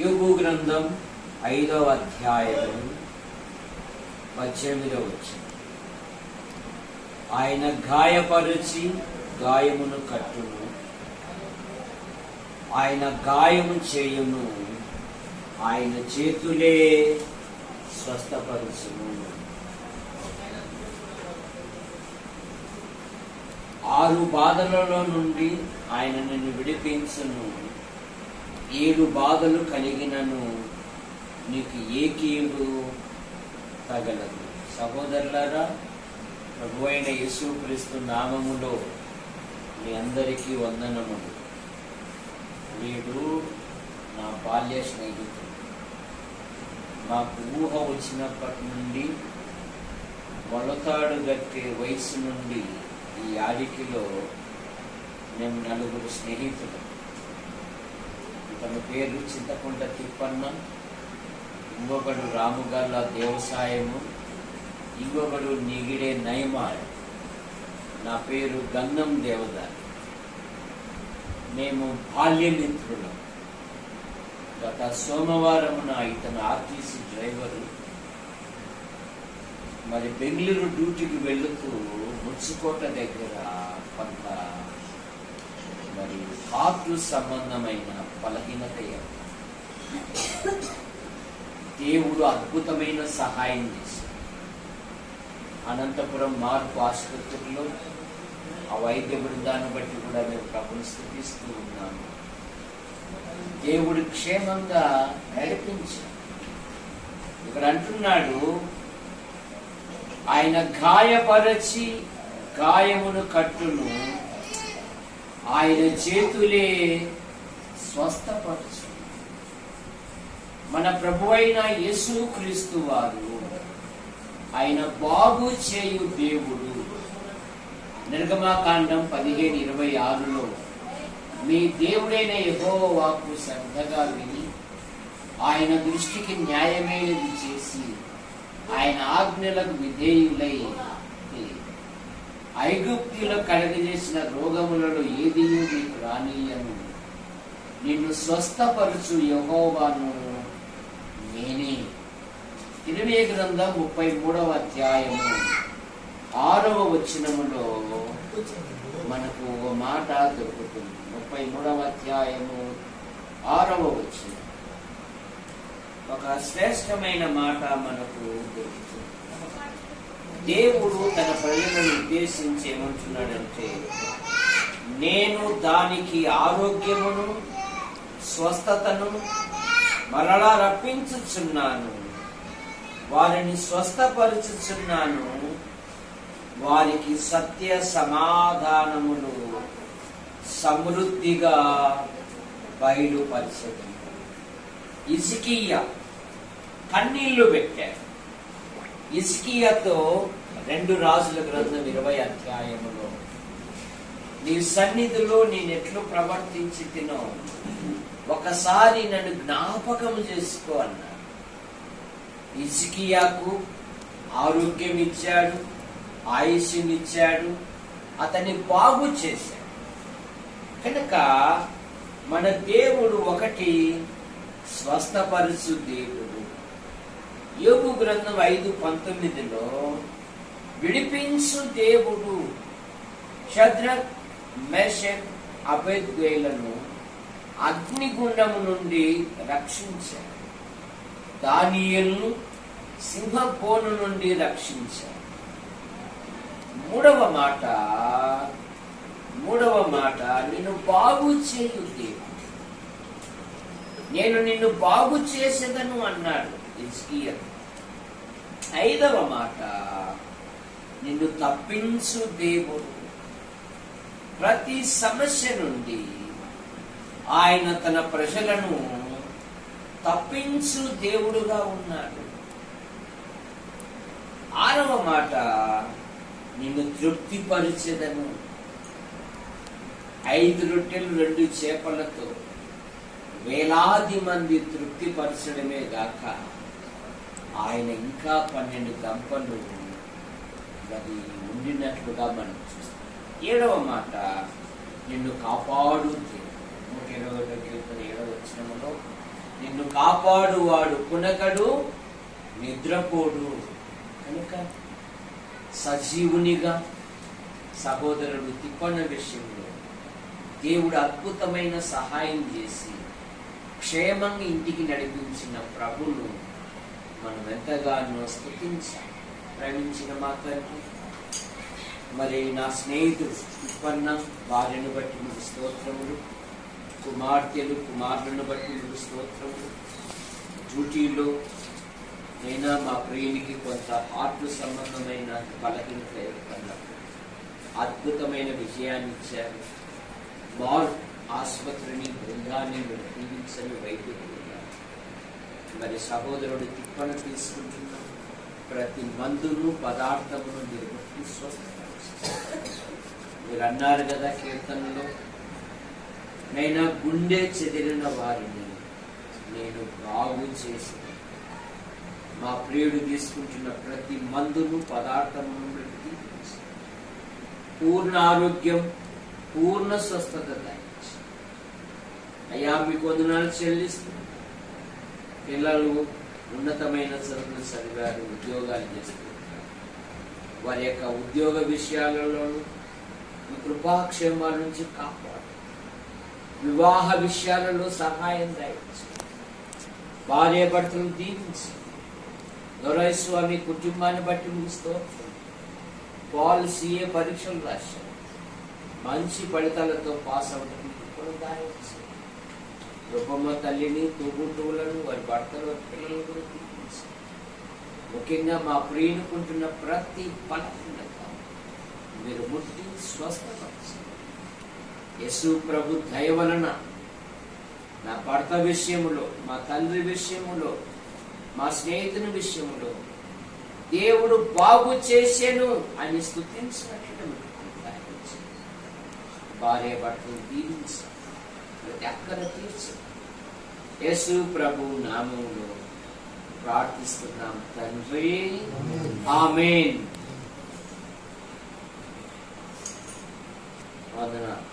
యోబు గ్రంథం 5వ అధ్యాయం 18వ వచనం. ఆయన గాయపరచి గాయమును కట్టును, ఆయన గాయము చేయును, ఆయన చేతులే స్వస్థపరచును. 6 బాధలలో నుండి ఆయన నిన్ను విడిపించును. 7 బాధలు కలిగినను నీకు ఏ కీడు తగలదు. సహోదరులారా, ప్రభువైన యేసుక్రీస్తు నామములో మీ అందరికీ వందనములు. వీడు నా బాల్య స్నేహితుడు. మాకు ఊహ వచ్చినప్పటి నుండి మొలతాడు గట్టే వయసు నుండి ఈ యాడికిలో మేము 4 స్నేహితులు. తన పేరు చింతకుంట తిప్పన్న, ఇంకొకడు రాముగల్ల దేవసాయము, ఇంకొకడు నిగిడే నయమాల్, నా పేరు గంధం దేవదారి. మేము బాల్యమిత్రులం. గత సోమవారమున ఇతను ఆర్టీసీ డ్రైవరు మరి బెంగళూరు డ్యూటీకి వెళుతూ ముచ్చుకోట దగ్గర కొంత మరి హార్ట్ సంబంధమైన బలహీనత. దేవుడు అద్భుతమైన సహాయం చేశాడు. అనంతపురం మార్పు ఆసుపత్రిలో ఆ వైద్య బృందాన్ని బట్టి కూడా మేము ప్రభుని స్తుతిస్తూ ఉన్నాము. దేవుడు క్షేమంగా నడిపించాడు. ఇక్కడ అంటున్నాడు, ఆయన గాయపరచి గాయమును కట్టును, ఆయన చేతులే స్వస్థపరచు. మన ప్రభువైన యేసుక్రీస్తు వారు ఆయన బాగు చేయు దేవుడు. నిర్గమాకాండం 15:26లో మీ దేవుడైన యెహోవా వాక్కు శ్రద్ధగా విని ఆయన దృష్టికి న్యాయమైనది చేసి ఆయన ఆజ్ఞలకు విధేయులై ఐగుప్తులో కలగజేసిన రోగములలో ఏదీ నీకు రానీయను, నిన్ను స్వస్థపరచు యెహోవాను నేనే. ఇర్మీయా గ్రంథం 33వ అధ్యాయము 6వ వచనములో మనకు ఒక మాట దొరుకుతుంది. 33వ అధ్యాయము 6వ వచనం ఒక శ్రేష్టమైన మాట మనకు దొరుకుతుంది. దేవుడు తన ప్రజలను ఉద్దేశించి ఏమంటున్నాడంటే, నేను దానికి ఆరోగ్యమును స్వస్థతను మరలా రప్పించుచున్నాను, వారిని స్వస్థపరచుచున్నాను, వారికి సత్య సమాధానములు సమృద్ధిగా బయలుపరచదు. హిజ్కియా కన్నీళ్లు పెట్టాడు. హిజ్కియాతో 2 రాజుల గ్రంథం 20వ అధ్యాయములో నీ సన్నిధిలో నేనెట్లు ప్రవర్తించి తినో ఒకసారి నన్ను జ్ఞాపకం చేసుకో అన్నాడు. హిజ్కియాకు ఆరోగ్యం ఇచ్చాడు, ఆయుష్నిచ్చాడు, అతన్ని బాగు చేశాడు. కనుక మన దేవుడు ఒకటి స్వస్థపరచు దేవుడు. యోబు గ్రంథం 5:19లో విడిపించు దేవుడు. షద్రక్, మెషక్, అబేద్గోలను అగ్నిగుండము నుండి రక్షించాడు. దానియేలును సింహపోను నుండి రక్షించాడు. మూడవ మాట నిన్ను బాగు చేయు దేవుడు. నేను నిన్ను బాగు చేసేదను అన్నాడు హిజ్కియా. 5వ మాట నిన్ను తప్పించు దేవుడు. ప్రతి సమస్య నుండి ఆయన తన ప్రజలను తప్పించు దేవుడుగా ఉన్నాడు. 6వ మాట నిన్ను తృప్తిపరిచెదను. 5 రొట్టెలు 2 చేపలతో వేలాది మంది తృప్తిపరచడమే గాక ఆయన ఇంకా 12 గంపలు అది ఉండినట్లుగా మనం చూస్తాం. 7వ మాట నిన్ను కాపాడు. 121 కీర్తన 7వ వచనములో నిన్ను కాపాడువాడు కునకడు నిద్రపోడు. కనుక సజీవునిగా సహోదరుడు తిప్పన్న విషయంలో దేవుడు అద్భుతమైన సహాయం చేసి క్షేమంగా ఇంటికి నడిపించిన ప్రభును మనం ఎంతగానో స్తుతించాలి. ప్రేమించిన మా తండ్రి, మరి నా స్నేహితుడు తిప్పన్న భార్యను బట్టి మీకు స్తోత్రములు, కుమార్తెలు కుమారులను బట్టి మీకు స్తోత్రములు. డ్యూటీలో అయినా మా ప్రియునికి కొంత హార్ట్ సంబంధమైన బలహీనత ఏర్పడినప్పుడు అద్భుతమైన విజయాన్ని ఇచ్చారు. మార్క్ ఆసుపత్రిని బృందాన్ని మీరు దీవించని వైద్యులు ఉన్నారు. మరి సహోదరుడు తిప్పన తీసుకుంటున్న ప్రతి మందును పదార్థమును మీరు బట్టి స్వస్థపరుస్తారు. మీరు అన్నారు కదా కీర్తనలో, నైనా గుండె చెదిరిన వారిని నేను బాగు చేసి, మా ప్రియుడు తీసుకుంటున్న ప్రతి మందును పదార్థమును బట్టి పూర్ణ ఆరోగ్యం, పూర్ణ స్వస్థత దయచేసి. అయ్యా మీకు వందనాలు చెల్లిస్తూ, పిల్లలు ఉన్నతమైన చదువులు చదివారు, ఉద్యోగాలు చేస్తున్నారు. వారి యొక్క ఉద్యోగ విషయాలలోనూ మీ కృపాక్షేమాల నుంచి కాపాడు. వివాహ విషయాలలో సహాయం దయచేసి. భార్య భర్తలు దీవించి స్వామి కుటుంబాన్ని బట్టి ముగిస్తూ పాల్ CA పరీక్షలు రాశారు. మంచి ఫలితాలతో పాస్ అవడానికి రూపమ్మ తల్లిని, తోబుట్టువులను, వారి భర్తలు, వారి పిల్లలను కూడా దీవించి, ముఖ్యంగా మా ప్రియునుకుంటున్న ప్రతి బలహీనత మీరు ముట్టి స్వస్థపరచండి. యేసు ప్రభు దయ వలన నా భర్త విషయములో, మా తండ్రి విషయములో, మా స్నేహితుని విషయంలో దేవుడు బాగు చేశాను అని స్తుతించినట్లు భార్య భర్తను దీవించి ప్రతి అక్కర తీర్చి యేసు ప్రభు నామములో ప్రార్థిస్తున్నాం తండ్రి, ఆమేన్. వందనాలు.